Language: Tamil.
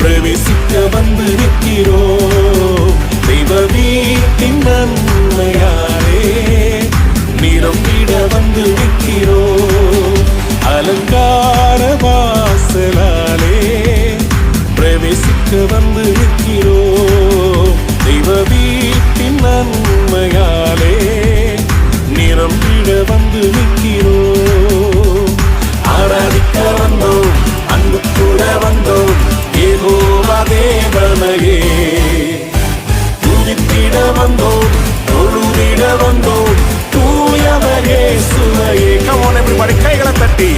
பிரவேசிக்க வந்து நிற்கிறோம். தெய்வ வீட்டின் நன்மையாலே நிரம்பிட வந்து நிற்கிறோம். அலங்கார வாசலாலே பிரவேசிக்க வந்து நிற்கிறோம். தெய்வ வீட்டின் நன்மையாலே நிரம்பிட வந்து நிற்கிறோம். ஆராதிக்க வந்தோம், அன்பு கூட வந்தோம், யெகோவா தேவனையே துதித்திட வந்தோம், தொழுதிட வந்தோம், தூயவர் இயேசுவையே. Come on everybody, கைகளை தட்டி